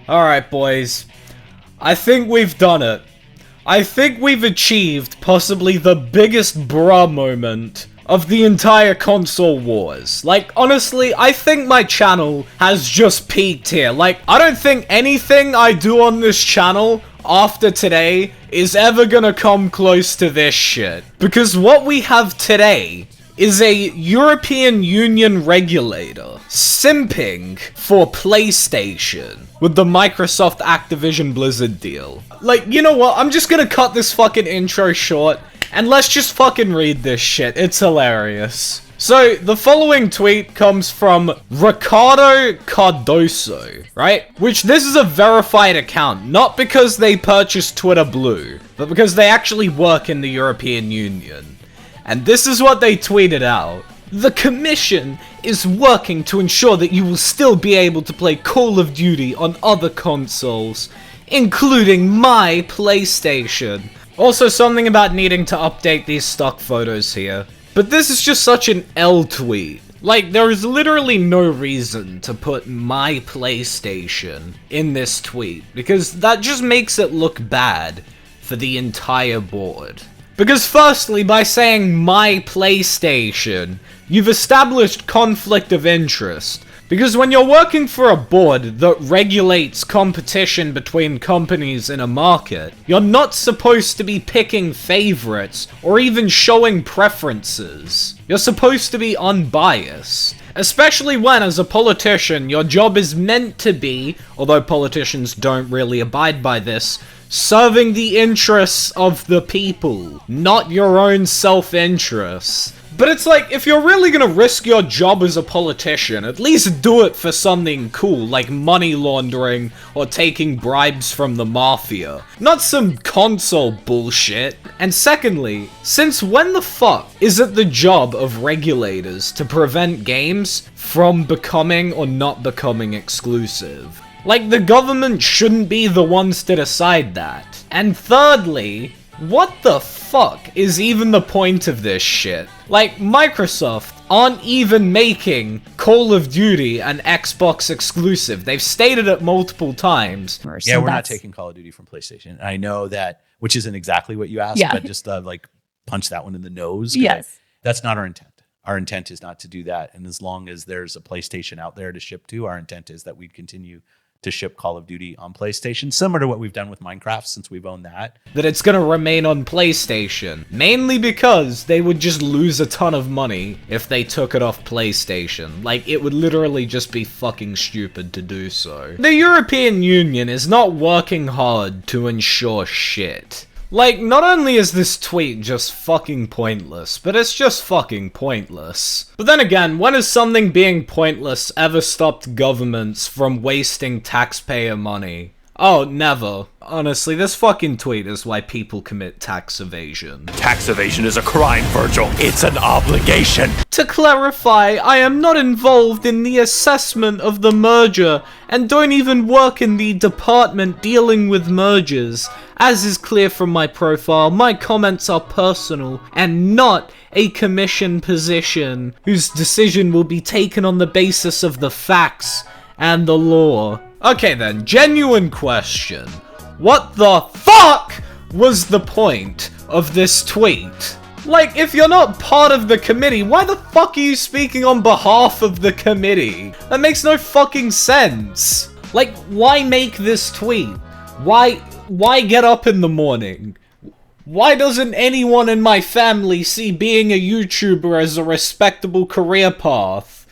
Alright, boys. I think we've done it. I think we've achieved possibly the biggest bruh moment of the entire console wars. Like, honestly, I think my channel has just peaked here. Like, I don't think anything I do on this channel after today is ever gonna come close to this shit. Because what we have today is a European Union regulator simping for PlayStation with the Microsoft Activision Blizzard deal. Like, you know what? I'm just gonna cut this fucking intro short and let's just fucking read this shit. It's hilarious. So, the following tweet comes from Ricardo Cardoso, right? Which, this is a verified account, not because they purchased Twitter Blue, but because they actually work in the European Union. And this is what they tweeted out. The Commission is working to ensure that you will still be able to play Call of Duty on other consoles, including my PlayStation. Also, something about needing to update these stock photos here. But this is just such an L tweet. Like, there is literally no reason to put my PlayStation in this tweet, because that just makes it look bad for the entire board. Because firstly, by saying my PlayStation, you've established conflict of interest. Because when you're working for a board that regulates competition between companies in a market, you're not supposed to be picking favorites or even showing preferences. You're supposed to be unbiased. Especially when, as a politician, your job is meant to be, although politicians don't really abide by this, serving the interests of the people, not your own self-interests. But it's like, if you're really gonna risk your job as a politician, at least do it for something cool, like money laundering or taking bribes from the mafia. Not some console bullshit. And secondly, since when the fuck is it the job of regulators to prevent games from becoming or not becoming exclusive? Like, the government shouldn't be the ones to decide that. And thirdly, what the fuck is even the point of this shit? Like, Microsoft aren't even making Call of Duty an Xbox exclusive. They've stated it multiple times. Yeah, we're not taking Call of Duty from PlayStation. I know that, which isn't exactly what you asked, but just like punch that one in the nose. Yes. That's not our intent. Our intent is not to do that. And as long as there's a PlayStation out there to ship to, our intent is that we'd continue to ship Call of Duty on PlayStation, similar to what we've done with Minecraft since we've owned that. That it's gonna remain on PlayStation, mainly because they would just lose a ton of money if they took it off PlayStation. Like, it would literally just be fucking stupid to do so. The European Union is not working hard to ensure shit. Like, not only is this tweet just fucking pointless, but it's just fucking pointless. But then again, when has something being pointless ever stopped governments from wasting taxpayer money? Oh, never. Honestly, this fucking tweet is why people commit tax evasion. Tax evasion is a crime, Virgil. It's an obligation. To clarify, I am not involved in the assessment of the merger and don't even work in the department dealing with mergers. As is clear from my profile, my comments are personal and not a commission position whose decision will be taken on the basis of the facts and the law. Okay then, genuine question. What the fuck was the point of this tweet? Like, if you're not part of the committee, why the fuck are you speaking on behalf of the committee? That makes no fucking sense. Like, why make this tweet? Why get up in the morning? Why doesn't anyone in my family see being a YouTuber as a respectable career path?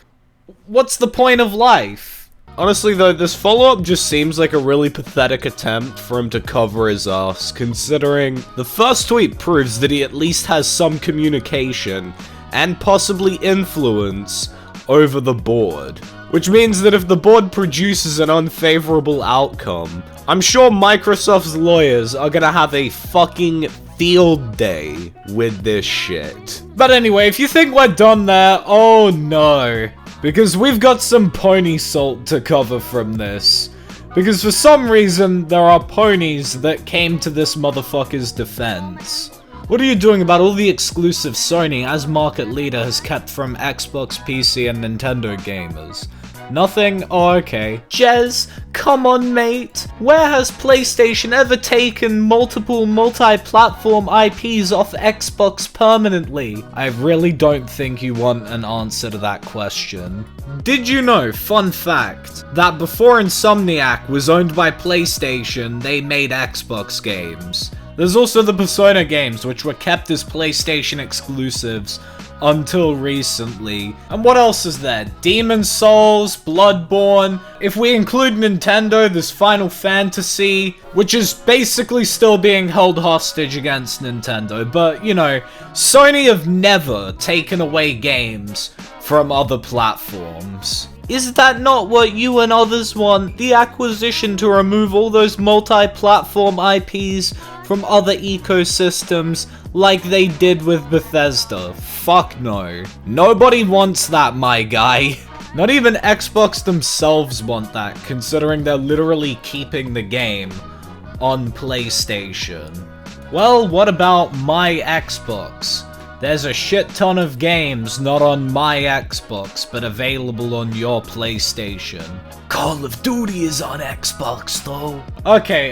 What's the point of life? Honestly though, this follow-up just seems like a really pathetic attempt for him to cover his ass, considering the first tweet proves that he at least has some communication and possibly influence over the board. Which means that if the board produces an unfavorable outcome, I'm sure Microsoft's lawyers are gonna have a fucking field day with this shit. But anyway, if you think we're done there, oh no. Because we've got some pony salt to cover from this. Because for some reason, there are ponies that came to this motherfucker's defense. What are you doing about all the exclusive Sony as market leader has kept from Xbox, PC, and Nintendo gamers? Nothing? Oh, okay. Jez, come on, mate. Where has PlayStation ever taken multiple multi-platform IPs off Xbox permanently? I really don't think you want an answer to that question. Did you know, fun fact, that before Insomniac was owned by PlayStation, they made Xbox games? There's also the Persona games, which were kept as PlayStation exclusives until recently. And what else is there? Demon's Souls, Bloodborne. If we include Nintendo, there's Final Fantasy, which is basically still being held hostage against Nintendo. But, you know, Sony have never taken away games from other platforms. Is that not what you and others want? The Acquisition to remove all those multi-platform IPs from other ecosystems like they did with Bethesda? Fuck no. Nobody wants that, my guy. Not even Xbox themselves want that, considering they're literally keeping the game on PlayStation. Well, what about my Xbox? There's a shit ton of games not on my Xbox, but available on your PlayStation. Call of Duty is on Xbox, though. Okay,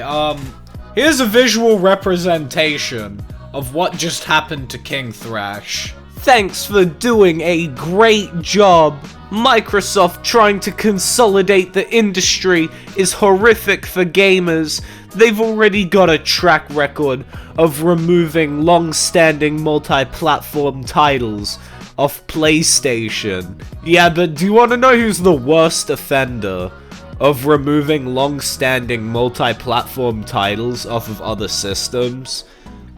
here's a visual representation of what just happened to King Thrash. Thanks for doing a great job. Microsoft trying to consolidate the industry is horrific for gamers. They've already got a track record of removing long-standing multi-platform titles off PlayStation. Yeah, but do you want to know who's the worst offender of removing long-standing multi-platform titles off of other systems?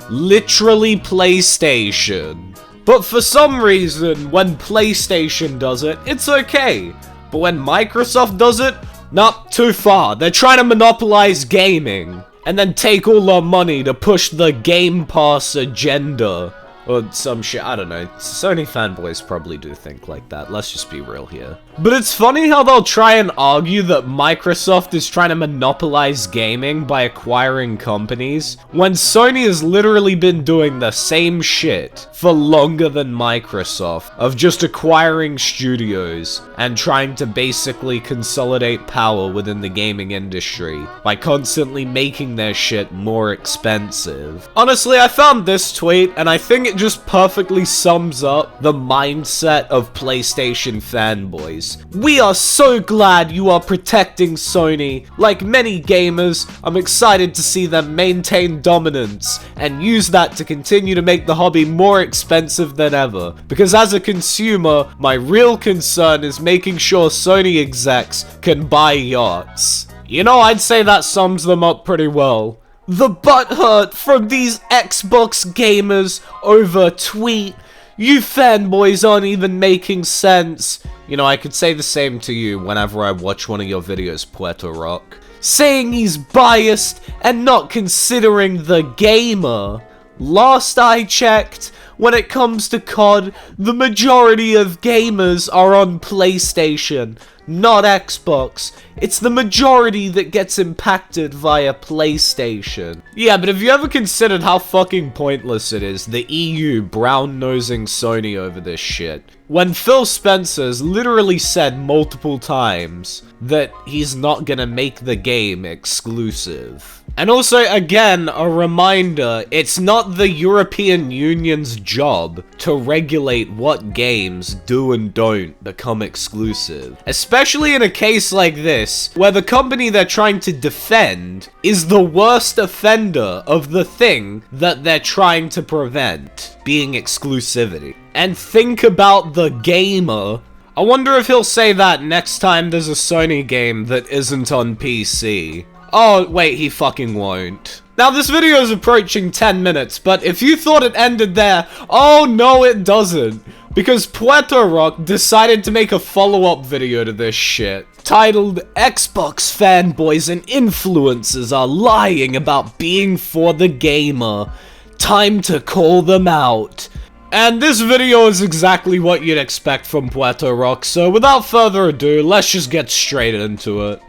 Literally PlayStation. But for some reason, when PlayStation does it, it's okay. But when Microsoft does it, not too far. They're trying to monopolize gaming and then take all our money to push the Game Pass agenda. Or some shit, I don't know. Sony fanboys probably do think like that, let's just be real here. But it's funny how they'll try and argue that Microsoft is trying to monopolize gaming by acquiring companies, when Sony has literally been doing the same shit for longer than Microsoft, of just acquiring studios and trying to basically consolidate power within the gaming industry by constantly making their shit more expensive. Honestly, I found this tweet and I think it just perfectly sums up the mindset of PlayStation fanboys. We are so glad you are protecting Sony. Like many gamers, I'm excited to see them maintain dominance and use that to continue to make the hobby more expensive than ever. Because as a consumer, my real concern is making sure Sony execs can buy yachts. You know, I'd say that sums them up pretty well. The butthurt from these Xbox gamers over tweet. You fanboys aren't even making sense. You know, I could say the same to you whenever I watch one of your videos, Peutorock. Saying he's biased and not considering the gamer. Last I checked, when it comes to COD, the majority of gamers are on PlayStation, not Xbox. It's the majority that gets impacted via PlayStation. Yeah, but have you ever considered how fucking pointless it is, the EU brown-nosing Sony over this shit? When Phil Spencer's literally said multiple times that he's not gonna make the game exclusive. And also, again, a reminder, it's not the European Union's job to regulate what games do and don't become exclusive. Especially in a case like this, where the company they're trying to defend is the worst offender of the thing that they're trying to prevent, being exclusivity. And think about the gamer. I wonder if he'll say that next time there's a Sony game that isn't on PC. Oh, wait, he fucking won't. Now, this video is approaching 10 minutes, but if you thought it ended there, oh no, it doesn't. Because Peutorock decided to make a follow-up video to this shit, titled, Xbox fanboys and influencers are lying about being for the gamer. Time to call them out. And this video is exactly what you'd expect from Peutorock, so without further ado, let's just get straight into it.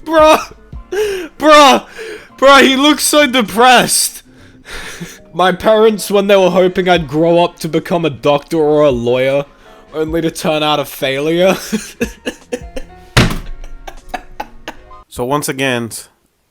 Bruh, he looks so depressed. My parents, when they were hoping I'd grow up to become a doctor or a lawyer, only to turn out a failure. So once again,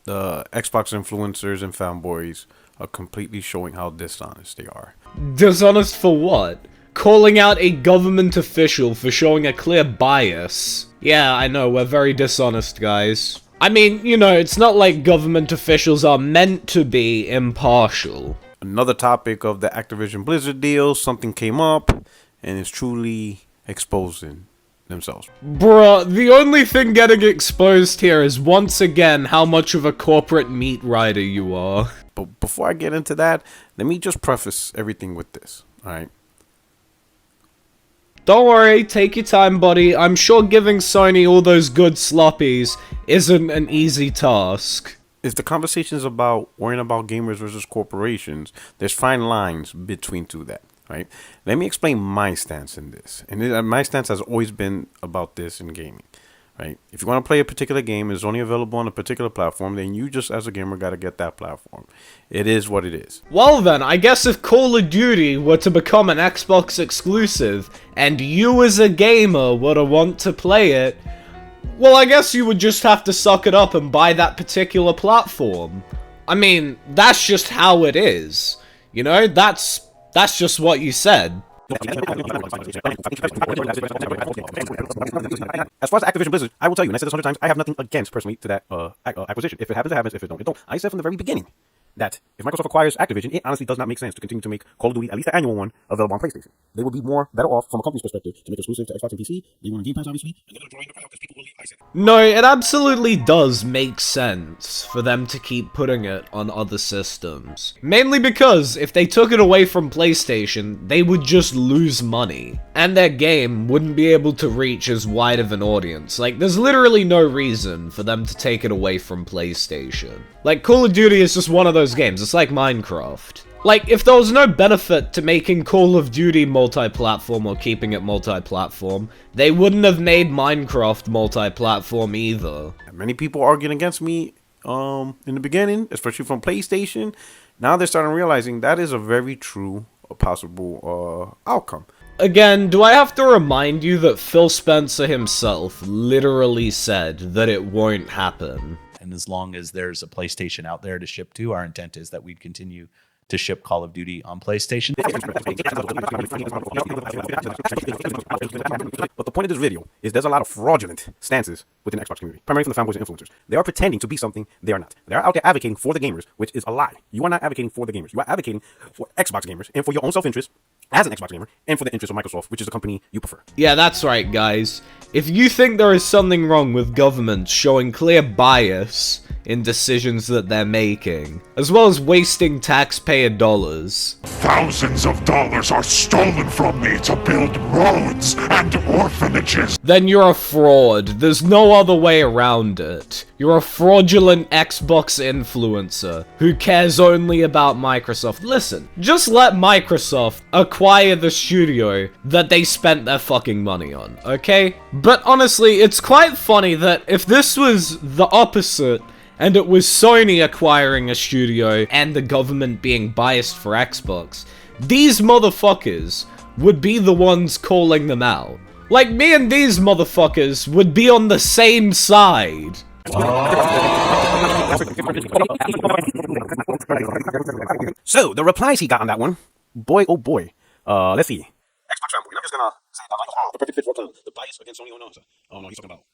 the Xbox influencers and fanboys are completely showing how dishonest they are. Dishonest for what? Calling out a government official for showing a clear bias. Yeah, I know, we're very dishonest, guys. I mean, you know, it's not like government officials are meant to be impartial. Another topic of the Activision Blizzard deal, something came up and it's truly exposing themselves. Bruh, the only thing getting exposed here is once again how much of a corporate meat rider you are. But before I get into that, let me just preface everything with this, alright? Don't worry, take your time, buddy. I'm sure giving Sony all those good sloppies isn't an easy task. If the conversation is about worrying about gamers versus corporations, there's fine lines between that, right? Let me explain my stance in this. And my stance has always been about this in gaming, right? If you want to play a particular game, it's only available on a particular platform, then you just as a gamer got to get that platform. It is what it is. Well then, I guess if Call of Duty were to become an Xbox exclusive, and you as a gamer were to want to play it, well, I guess you would just have to suck it up and buy that particular platform. I mean, that's just how it is. You know, that's just what you said. As far as Activision Blizzard, I will tell you, and I said this 100 times, I have nothing against, personally, to that acquisition. If it happens, it happens. If it don't, it don't. I said from the very beginning that if Microsoft acquires Activision, it honestly does not make sense to continue to make Call of Duty, at least the annual one, available on PlayStation. They would be better off from a company's perspective to make exclusive to Xbox and PC. They want Game Pass, obviously, and they're going to join the crowd because people will like it. No, it absolutely does make sense for them to keep putting it on other systems. Mainly because if they took it away from PlayStation, they would just lose money. And their game wouldn't be able to reach as wide of an audience. Like, there's literally no reason for them to take it away from PlayStation. Like, Call of Duty is just one of those games. It's like Minecraft. Like, if there was no benefit to making Call of Duty multi-platform or keeping it multi-platform, they wouldn't have made Minecraft multi-platform either. Many people arguing against me in the beginning, especially from PlayStation. Now they're starting realizing that is a very true possible outcome. Again, do I have to remind you that Phil Spencer himself literally said that it won't happen? And as long as there's a PlayStation out there to ship to, our intent is that we'd continue to ship Call of Duty on PlayStation. But the point of this video is there's a lot of fraudulent stances within the Xbox community, primarily from the fanboys and influencers. They are pretending to be something they are not. They are out there advocating for the gamers, which is a lie. You are not advocating for the gamers. You are advocating for Xbox gamers and for your own self-interest as an Xbox gamer and for the interest of Microsoft, which is the company you prefer. Yeah, that's right, guys. If you think there is something wrong with governments showing clear bias in decisions that they're making, as well as wasting taxpayer dollars, Thousands of dollars are stolen from me to build roads and orphanages. then you're a fraud. There's no other way around it. You're a fraudulent Xbox influencer who cares only about Microsoft. Listen, just let Microsoft acquire the studio that they spent their fucking money on, okay? But honestly, it's quite funny that if this was the opposite, and it was Sony acquiring a studio and the government being biased for Xbox, these motherfuckers would be the ones calling them out. Like, me and these motherfuckers would be on the same side. So, the replies he got on that one, boy, oh boy. Let's see. Xbox fanboy. I'm just gonna say that, the perfect fit for the bias against Sony. Oh no, he's talking about.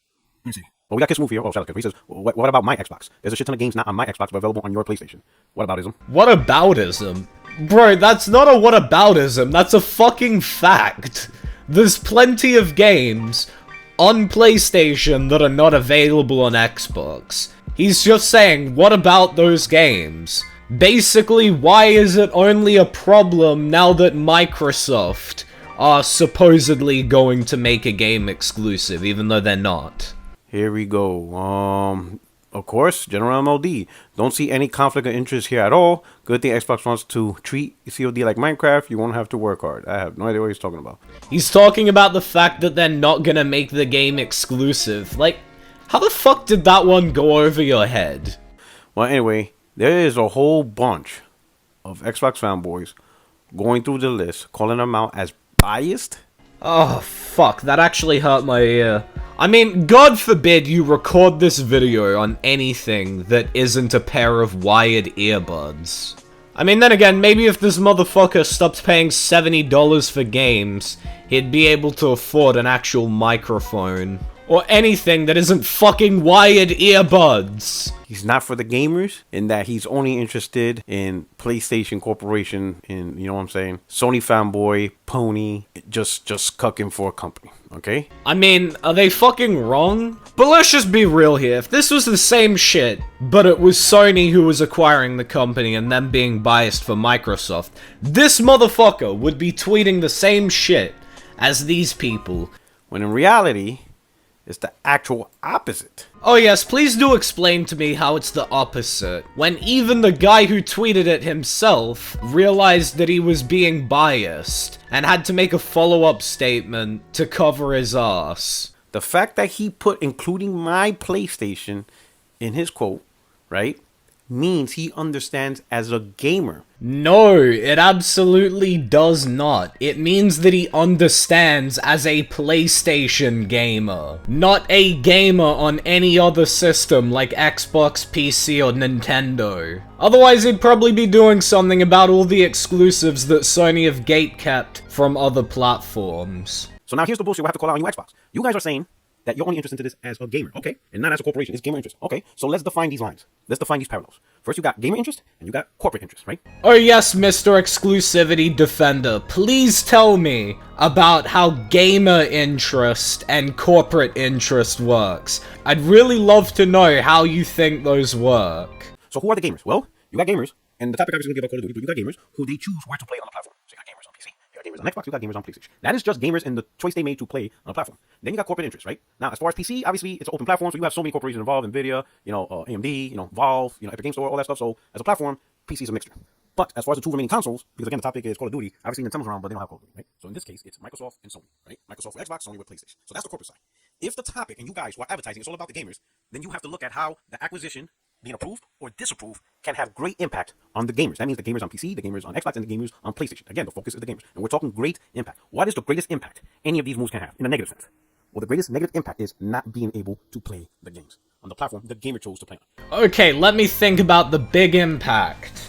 Let me see. Well, we got Kiss Move here. Oh, shout out to him. He says, what about my Xbox? There's a shit ton of games not on my Xbox, but available on your PlayStation. What aboutism? Whataboutism? Bro, that's not a whataboutism, that's a fucking fact. There's plenty of games on PlayStation that are not available on Xbox. He's just saying, what about those games? Basically, why is it only a problem now that Microsoft are supposedly going to make a game exclusive, even though they're not? Here we go. Of course, General MLD. Don't see any conflict of interest here at all. Good thing Xbox wants to treat COD like Minecraft. You won't have to work hard. I have no idea what he's talking about. He's talking about the fact that they're not gonna make the game exclusive. Like, how the fuck did that one go over your head? Well, anyway, there is a whole bunch of Xbox fanboys going through the list, calling them out as biased. Oh, fuck, that actually hurt my ear. I mean, God forbid you record this video on anything that isn't a pair of wired earbuds. I mean, then again, maybe if this motherfucker stopped paying $70 for games, he'd be able to afford an actual microphone. Or anything that isn't fucking wired earbuds. He's not for the gamers, in that he's only interested in PlayStation Corporation, in, you know what I'm saying? Sony fanboy, pony, just cucking for a company, okay? I mean, are they fucking wrong? But let's just be real here. If this was the same shit, but it was Sony who was acquiring the company and them being biased for Microsoft, this motherfucker would be tweeting the same shit as these people. When in reality, it's the actual opposite. Oh yes, please do explain to me how it's the opposite, when even the guy who tweeted it himself realized that he was being biased, and had to make a follow-up statement to cover his ass. The fact that he put including my PlayStation in his quote, right, means he understands as a gamer. No, it absolutely does not. It means that he understands as a PlayStation gamer, not a gamer on any other system like Xbox, PC, or Nintendo. Otherwise, he'd probably be doing something about all the exclusives that Sony have gatekept from other platforms. So now here's the bullshit we have to call out on you Xbox. You guys are saying that you're only interested in this as a gamer, okay? And not as a corporation, it's gamer interest. Okay, so let's define these lines. Let's define these parallels. First, you got gamer interest, and you got corporate interest, right? Oh yes, Mr. Exclusivity Defender, please tell me about how gamer interest and corporate interest works. I'd really love to know how you think those work. So who are the gamers? Well, you got gamers, and the topic obviously going to be about Call of Duty, but you got gamers who they choose where to play on the platform. So you got gamers on PC, you got gamers on Xbox, you got gamers on PlayStation. That is just gamers and the choice they made to play on a platform. Then you got corporate interest, right? Now, as far as PC, obviously it's an open platform, so you have so many corporations involved, Nvidia, AMD, Valve, Epic Game Store, all that stuff. So as a platform, PC is a mixture. But as far as the two remaining consoles, because again the topic is Call of Duty, obviously Nintendo's around, but they don't have Call of Duty, right? So in this case, it's Microsoft and Sony, right? Microsoft with Xbox, Sony with PlayStation. So that's the corporate side. If the topic and you guys who are advertising is all about the gamers, then you have to look at how the acquisition being approved or disapproved can have great impact on the gamers. That means the gamers on PC, the gamers on Xbox, and the gamers on PlayStation. Again, the focus is the gamers. And we're talking great impact. What is the greatest impact any of these moves can have in a negative sense? Well, the greatest negative impact is not being able to play the games on the platform the gamer chose to play on. Okay, let me think about the big impact.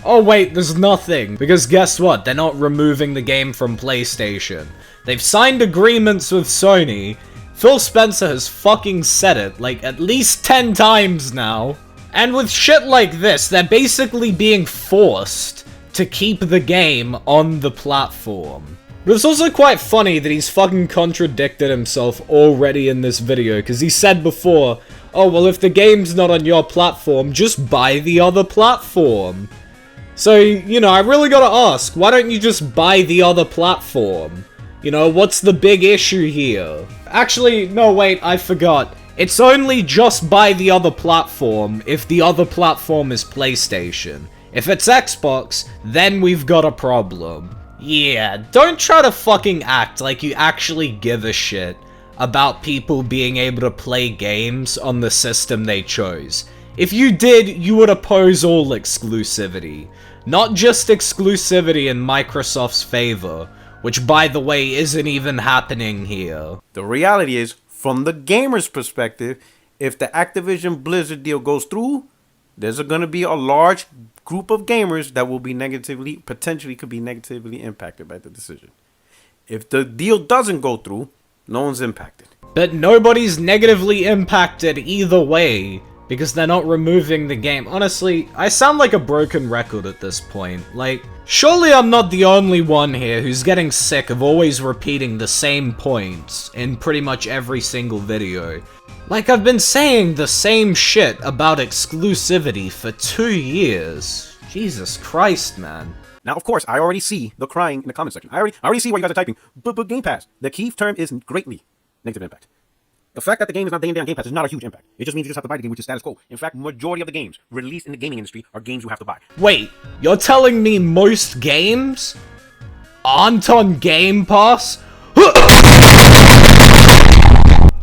Oh wait, there's nothing, because guess what? They're not removing the game from PlayStation. They've signed agreements with Sony. Phil Spencer has fucking said it, like, at least 10 times now. And with shit like this, they're basically being forced to keep the game on the platform. But it's also quite funny that he's fucking contradicted himself already in this video, because he said before, oh well, if the game's not on your platform, just buy the other platform. So, I really gotta ask, why don't you just buy the other platform? What's the big issue here? Actually, no wait, I forgot. It's only just buy the other platform if the other platform is PlayStation. If it's Xbox, then we've got a problem. Yeah, don't try to fucking act like you actually give a shit about people being able to play games on the system they chose. If you did, you would oppose all exclusivity. Not just exclusivity in Microsoft's favor, which by the way isn't even happening here. The reality is, from the gamer's perspective, if the Activision Blizzard deal goes through, there's going to be a large group of gamers that will be potentially could be negatively impacted by the decision. If the deal doesn't go through, no one's impacted. But nobody's negatively impacted either way, because they're not removing the game. Honestly, I sound like a broken record at this point. Like, surely I'm not the only one here who's getting sick of always repeating the same points in pretty much every single video. Like, I've been saying the same shit about exclusivity for 2 years. Jesus Christ, man. Now, of course, I already see the crying in the comment section. I already see what you guys are typing. But Game Pass. The key term is greatly negative impact. The fact that the game is not day in day on Game Pass is not a huge impact. It just means you just have to buy the game, which is status quo. In fact, majority of the games released in the gaming industry are games you have to buy. Wait, you're telling me most games aren't on Game Pass?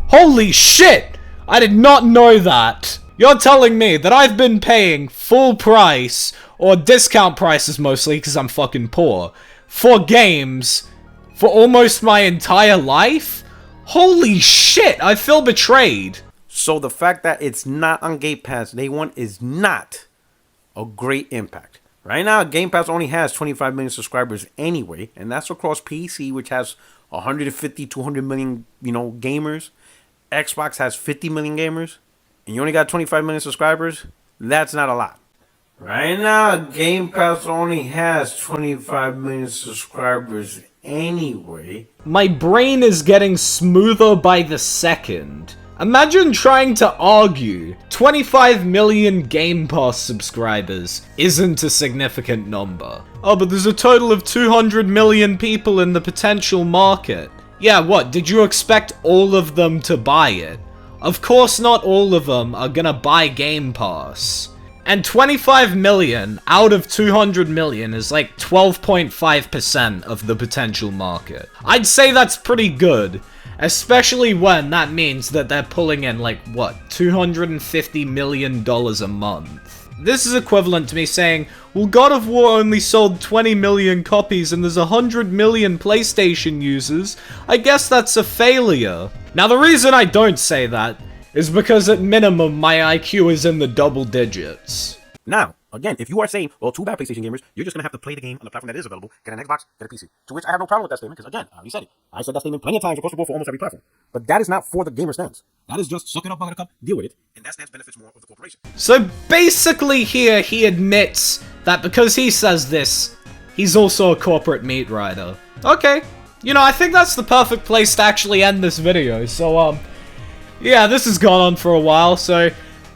Holy shit! I did not know that! You're telling me that I've been paying full price, or discount prices mostly because I'm fucking poor, for games for almost my entire life? Holy shit, I feel betrayed. So the fact that it's not on Game Pass day one is not a great impact. Right now, Game Pass only has 25 million subscribers anyway, and that's across PC, which has 150, 200 million, gamers. Xbox has 50 million gamers, and you only got 25 million subscribers. That's not a lot. Right now, Game Pass only has 25 million subscribers anyway. My brain is getting smoother by the second. Imagine trying to argue 25 million Game Pass subscribers isn't a significant number. Oh, but there's a total of 200 million people in the potential market. Yeah, what? Did you expect all of them to buy it? Of course not all of them are gonna buy Game Pass. And 25 million out of 200 million is like 12.5% of the potential market. I'd say that's pretty good. Especially when that means that they're pulling in like, what, $250 million a month. This is equivalent to me saying, well, God of War only sold 20 million copies and there's 100 million PlayStation users. I guess that's a failure. Now, the reason I don't say that is because at minimum my IQ is in the double digits. Now, again, if you are saying, well, too bad, PlayStation gamers, you're just going to have to play the game on the platform that is available, get an Xbox, get a PC. To which I have no problem with that statement, because again, I already said it. I said that statement plenty of times across the board for almost every platform. But that is not for the gamer stance. That is just suck it up, bucket cup, deal with it, and that stance benefits more of the corporation. So basically here, he admits that because he says this, he's also a corporate meat rider. Okay, I think that's the perfect place to actually end this video. So, yeah, this has gone on for a while, so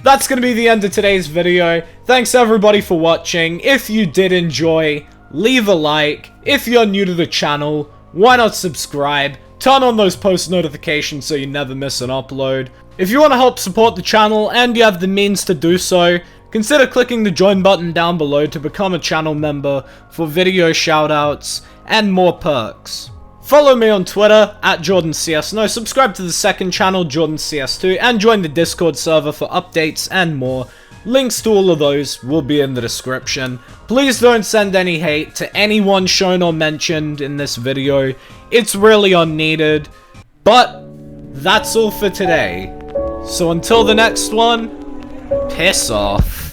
that's going to be the end of today's video. Thanks everybody for watching. If you did enjoy, leave a like. If you're new to the channel, why not subscribe? Turn on those post notifications so you never miss an upload. If you want to help support the channel and you have the means to do so, consider clicking the join button down below to become a channel member for video shoutouts and more perks. Follow me on Twitter, @JordanCS. Subscribe to the second channel, JordanCS2, and join the Discord server for updates and more. Links to all of those will be in the description. Please don't send any hate to anyone shown or mentioned in this video. It's really unneeded. But that's all for today. So until the next one, piss off.